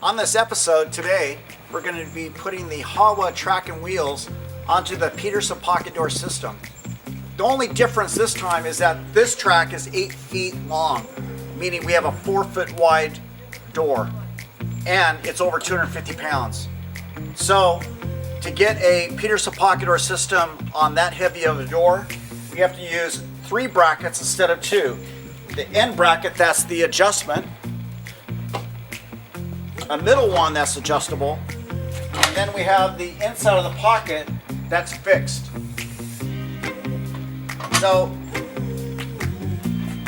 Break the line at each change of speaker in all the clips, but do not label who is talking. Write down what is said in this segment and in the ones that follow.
On this episode today, we're going to be putting the Hawa track and wheels onto the Peterson Pocket Door system. The only difference this time is that this track is 8 feet long, meaning we have a 4-foot wide door, and it's over 250 pounds. So to get a Peterson Pocket Door system on that heavy of a door, we have to use 3 brackets instead of 2. The end bracket, that's the adjustment. A middle one that's adjustable. And then we have the inside of the pocket that's fixed. So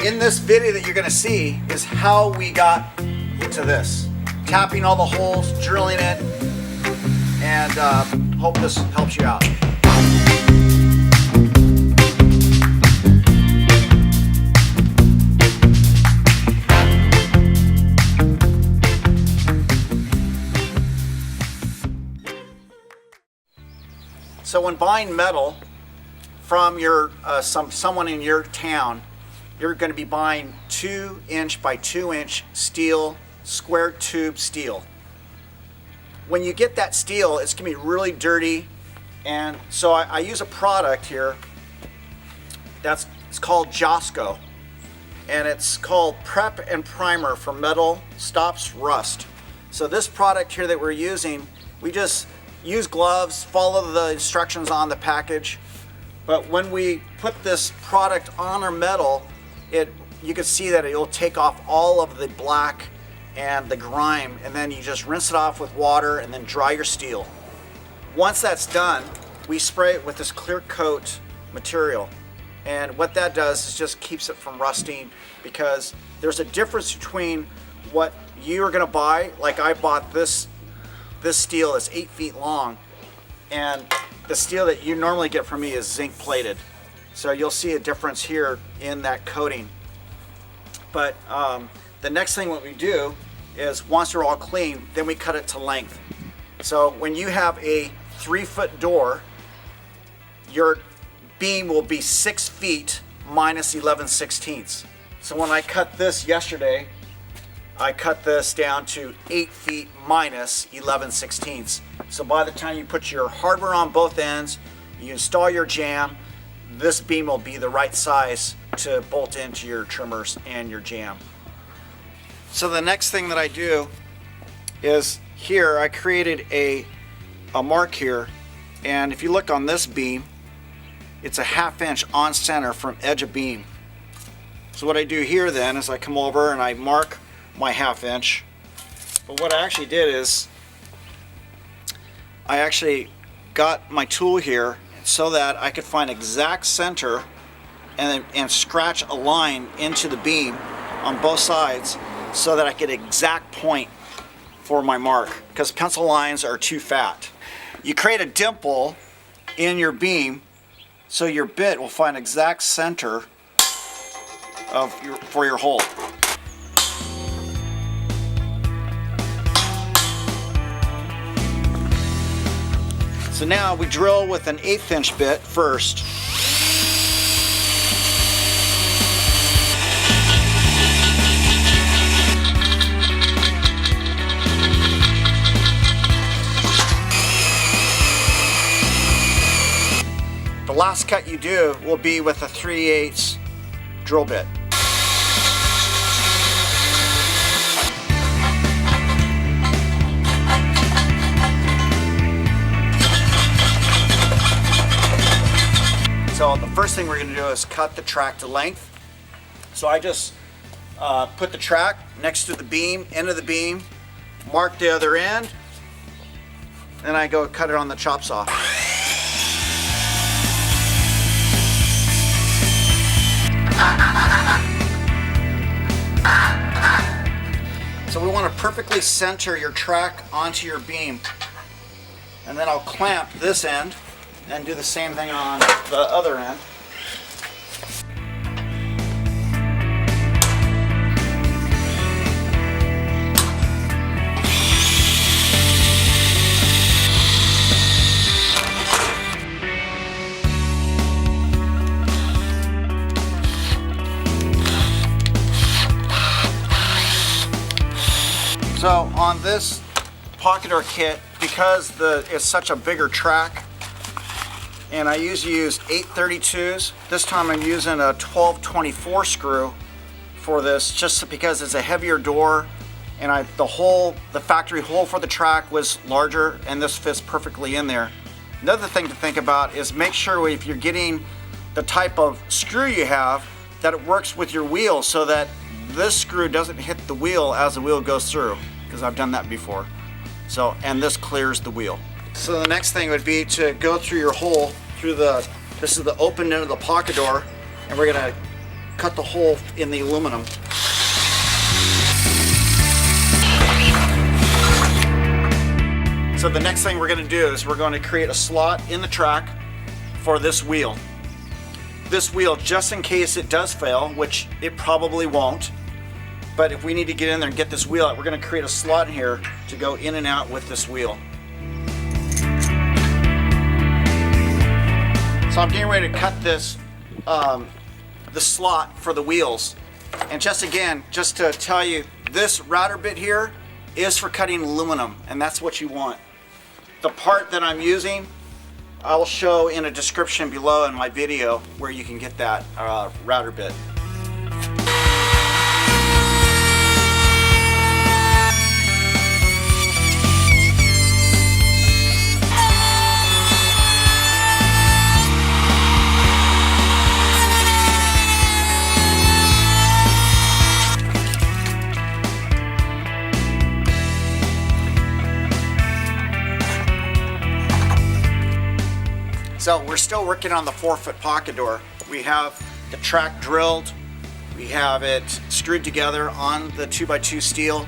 in this video that you're going to see is how we got to this. Tapping all the holes, drilling it, and hope this helps you out. So when buying metal from your someone in your town, you're going to be buying 2-inch by 2-inch steel, square tube steel. When you get that steel, it's going to be really dirty, and so I use a product here it's called Josco, and it's called Prep and Primer for Metal Stops Rust. So this product here that we're using, we just use gloves, follow the instructions on the package. But when we put this product on our metal, you can see that it will take off all of the black and the grime, and then you just rinse it off with water and then dry your steel. Once that's done, we spray it with this clear coat material. And what that does is just keeps it from rusting, because there's a difference between what you're gonna buy. Like I bought this steel is 8 feet long, and the steel that you normally get from me is zinc plated. So you'll see a difference here in that coating. But the next thing what we do is once they're all clean, then we cut it to length. So when you have a 3-foot door, your beam will be 6 feet minus 11/16. So when I cut this yesterday, I cut this down to 8 feet minus 11/16. So by the time you put your hardware on both ends, you install your jamb, this beam will be the right size to bolt into your trimmers and your jamb. So the next thing that I do is here I created a mark here, and if you look on this beam, it's a 1/2 inch on center from edge of beam. So what I do here then is I come over and I mark my 1/2 inch. But what I actually did is I actually got my tool here so that I could find exact center and scratch a line into the beam on both sides so that I get exact point for my mark, because pencil lines are too fat. You create a dimple in your beam so your bit will find exact center for your hole. So now we drill with an 1/8 inch bit first. The last cut you do will be with a 3/8 drill bit. So the first thing we're going to do is cut the track to length. So I just put the track next to the beam, end of the beam, mark the other end, and I go cut it on the chop saw. So we want to perfectly center your track onto your beam, and then I'll clamp this end and do the same thing on the other end. So on this pocket door kit, because it's such a bigger track, and I usually use 832s. This time I'm using a 1224 screw for this, just because it's a heavier door, and the factory hole for the track was larger, and this fits perfectly in there. Another thing to think about is make sure if you're getting the type of screw you have, that it works with your wheel, so that this screw doesn't hit the wheel as the wheel goes through, because I've done that before. So, and this clears the wheel. So the next thing would be to go through your hole through this is the open end of the pocket door, and we're gonna cut the hole in the aluminum. So the next thing we're gonna do is we're going to create a slot in the track for this wheel. This wheel, just in case it does fail, which it probably won't, but if we need to get in there and get this wheel out, we're gonna create a slot in here to go in and out with this wheel. So I'm getting ready to cut this, the slot for the wheels. And just to tell you, this router bit here is for cutting aluminum, and that's what you want. The part that I'm using, I'll show in a description below in my video where you can get that router bit. So we're still working on the 4-foot pocket door. We have the track drilled, we have it screwed together on the 2x2 steel,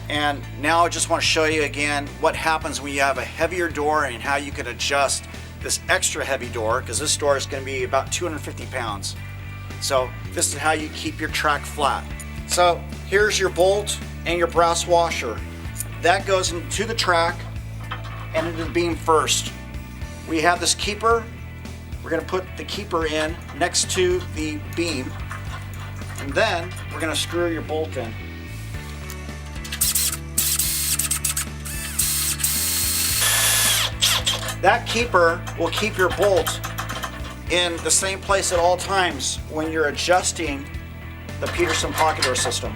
and now I just want to show you again what happens when you have a heavier door and how you can adjust this extra heavy door, because this door is going to be about 250 pounds. So this is how you keep your track flat. So here's your bolt and your brass washer. That goes into the track and into the beam first. We have this keeper. We're going to put the keeper in next to the beam, and then we're going to screw your bolt in. That keeper will keep your bolt in the same place at all times when you're adjusting the Peterson Pocket Door system.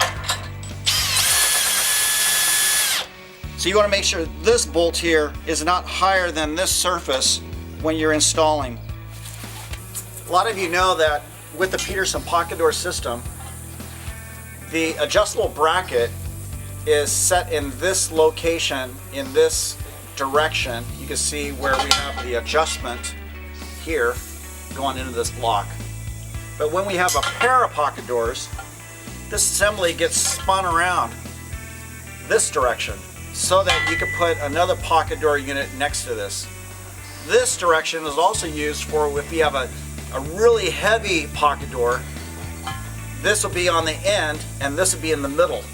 So you want to make sure this bolt here is not higher than this surface when you're installing. A lot of you know that with the Peterson Pocket Door system, the adjustable bracket is set in this location, in this direction. You can see where we have the adjustment here going into this block. But when we have a pair of pocket doors, this assembly gets spun around this direction, so that you can put another pocket door unit next to this. This direction is also used for if you have a really heavy pocket door. This will be on the end and this will be in the middle,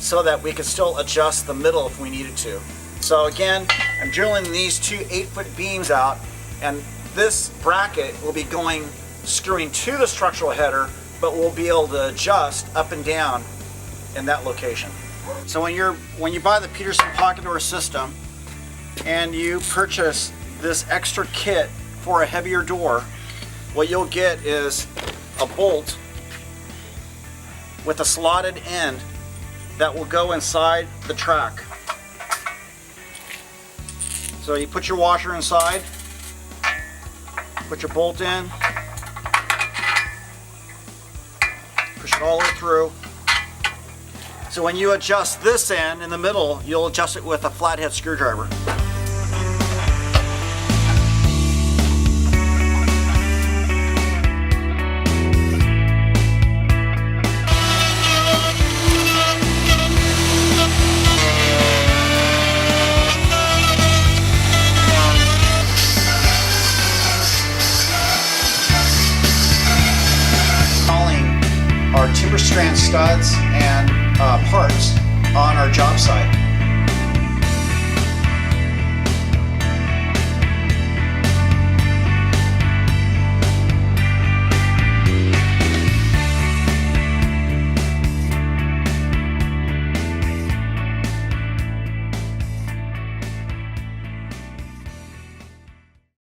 so that we can still adjust the middle if we needed to. So again, I'm drilling these two 8-foot beams out, and this bracket will be screwing to the structural header, but we'll be able to adjust up and down in that location. So when you buy the Peterson Pocket Door system and you purchase this extra kit for a heavier door, what you'll get is a bolt with a slotted end that will go inside the track. So you put your washer inside, put your bolt in, push it all the way through. So when you adjust this end in the middle, you'll adjust it with a flathead screwdriver. Installing our timber strand studs and parts on our job site.